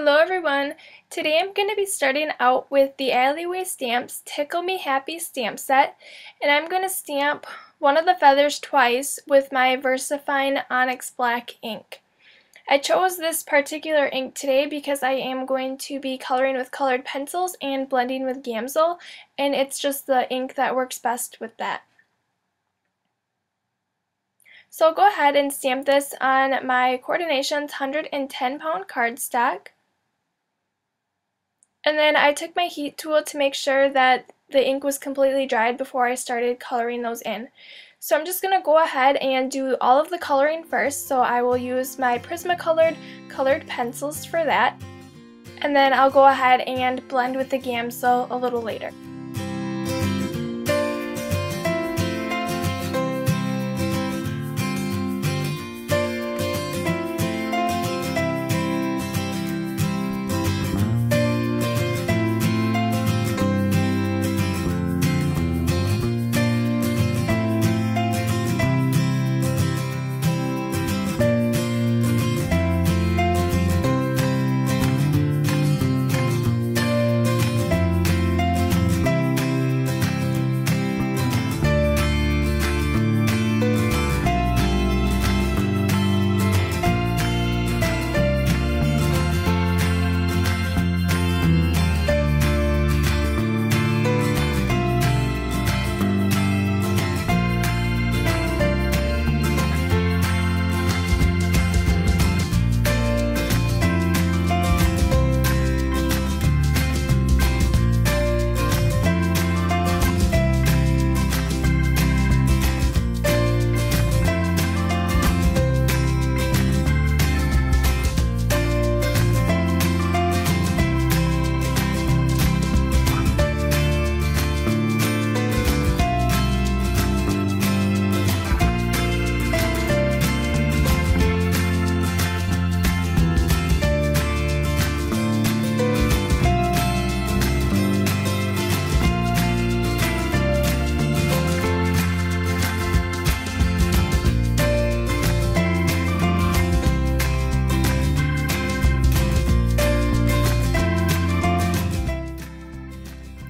Hello everyone! Today I'm going to be starting out with the Alleyway Stamps Tickle Me Happy stamp set, and I'm going to stamp one of the feathers twice with my VersaFine Onyx Black ink. I chose this particular ink today because I am going to be coloring with colored pencils and blending with Gamsol, and it's just the ink that works best with that. So I'll go ahead and stamp this on my Coordinations 110-pound cardstock. And then I took my heat tool to make sure that the ink was completely dried before I started coloring those in. So I'm just going to go ahead and do all of the coloring first. So I will use my Prismacolor colored pencils for that. And then I'll go ahead and blend with the Gamsol a little later.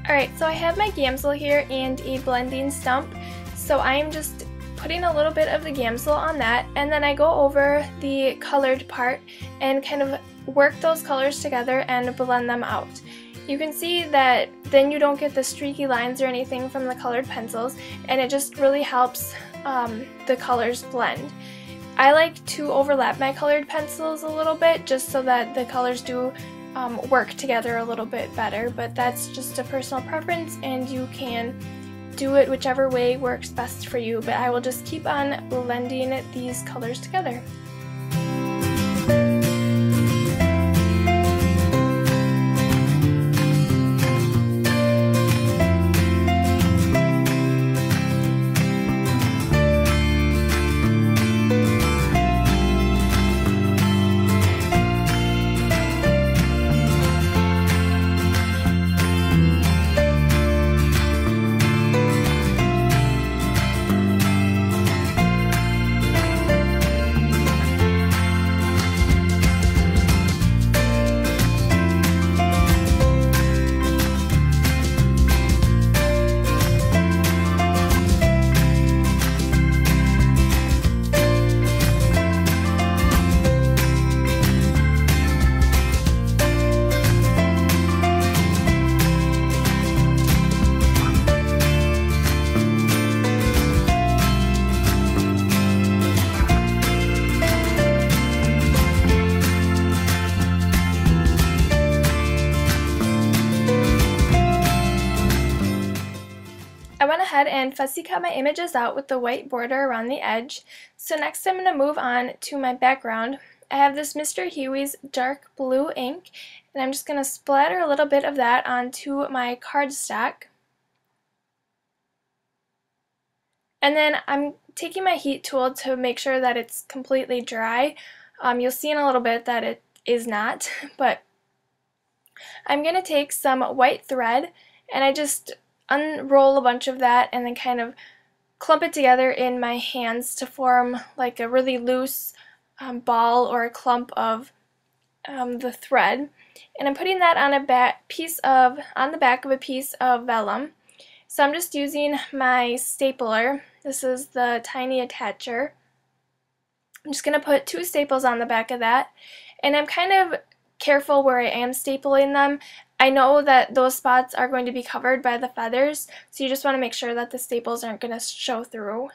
Alright, so I have my Gamsol here and a blending stump, so I'm just putting a little bit of the Gamsol on that, and then I go over the colored part and kind of work those colors together and blend them out. You can see that then you don't get the streaky lines or anything from the colored pencils, and it just really helps the colors blend. I like to overlap my colored pencils a little bit just so that the colors do work together a little bit better, but that's just a personal preference and you can do it whichever way works best for you, but I will just keep on blending these colors together. I went ahead and fussy cut my images out with the white border around the edge. So next I'm going to move on to my background. I have this Mr. Huey's dark blue ink, and I'm just going to splatter a little bit of that onto my cardstock. And then I'm taking my heat tool to make sure that it's completely dry. You'll see in a little bit that it is not, but I'm going to take some white thread and I just unroll a bunch of that and then kind of clump it together in my hands to form like a really loose ball or a clump of the thread. and I'm putting that on the back of a piece of vellum. So I'm just using my stapler. This is the tiny attacher. I'm just going to put 2 staples on the back of that, and I'm kind of careful where I am stapling them. I know that those spots are going to be covered by the feathers, so you just want to make sure that the staples aren't going to show through.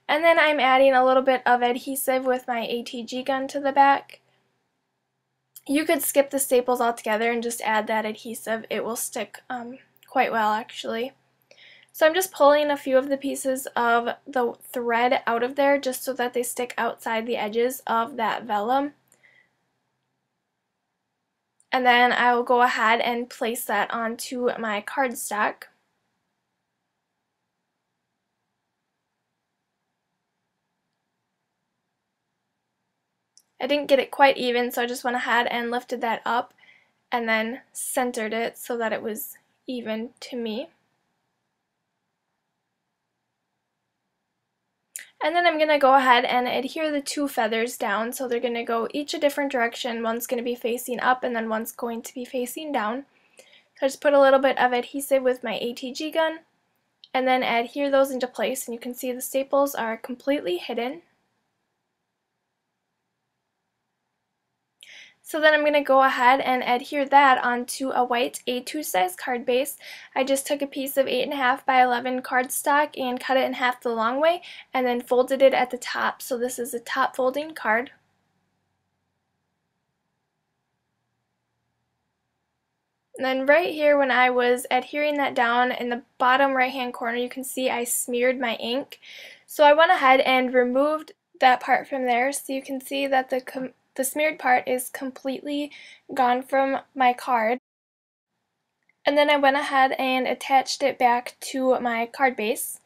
And then I'm adding a little bit of adhesive with my ATG gun to the back. You could skip the staples altogether and just add that adhesive. It will stick quite well, actually. So I'm just pulling a few of the pieces of the thread out of there just so that they stick outside the edges of that vellum. And then I will go ahead and place that onto my cardstock. I didn't get it quite even, so I just went ahead and lifted that up and then centered it so that it was even to me. And then I'm going to go ahead and adhere the 2 feathers down, so they're going to go each a different direction. One's going to be facing up and then one's going to be facing down. So I just put a little bit of adhesive with my ATG gun and then adhere those into place, and you can see the staples are completely hidden. So then I'm going to go ahead and adhere that onto a white A2 size card base. I just took a piece of 8.5 by 11 cardstock and cut it in half the long way and then folded it at the top. So this is a top folding card. And then right here when I was adhering that down in the bottom right hand corner, you can see I smeared my ink. So I went ahead and removed that part from there, so you can see that the smeared part is completely gone from my card. And then I went ahead and attached it back to my card base.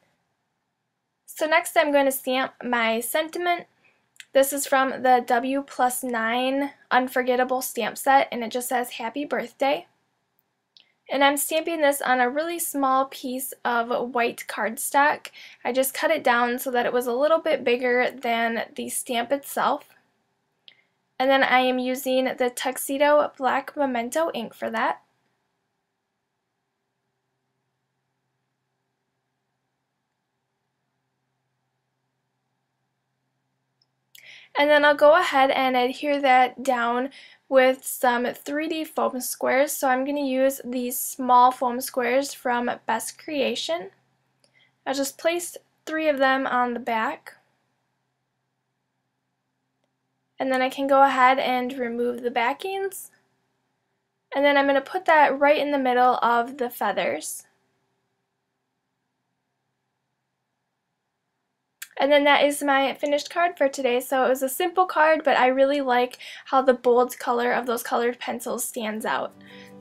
So next I'm going to stamp my sentiment. This is from the W+9 Unforgettable stamp set, and it just says Happy Birthday. And I'm stamping this on a really small piece of white cardstock. I just cut it down so that it was a little bit bigger than the stamp itself. And then I am using the Tuxedo Black Memento ink for that. And then I'll go ahead and adhere that down with some 3D foam squares. So I'm going to use these small foam squares from Best Creation. I'll just place 3 of them on the back. And then I can go ahead and remove the backings. And then I'm going to put that right in the middle of the feathers. And then that is my finished card for today. So it was a simple card, but I really like how the bold color of those colored pencils stands out.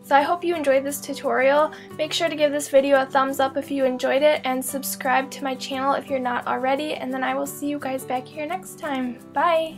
So I hope you enjoyed this tutorial. Make sure to give this video a thumbs up if you enjoyed it, and subscribe to my channel if you're not already, and then I will see you guys back here next time. Bye!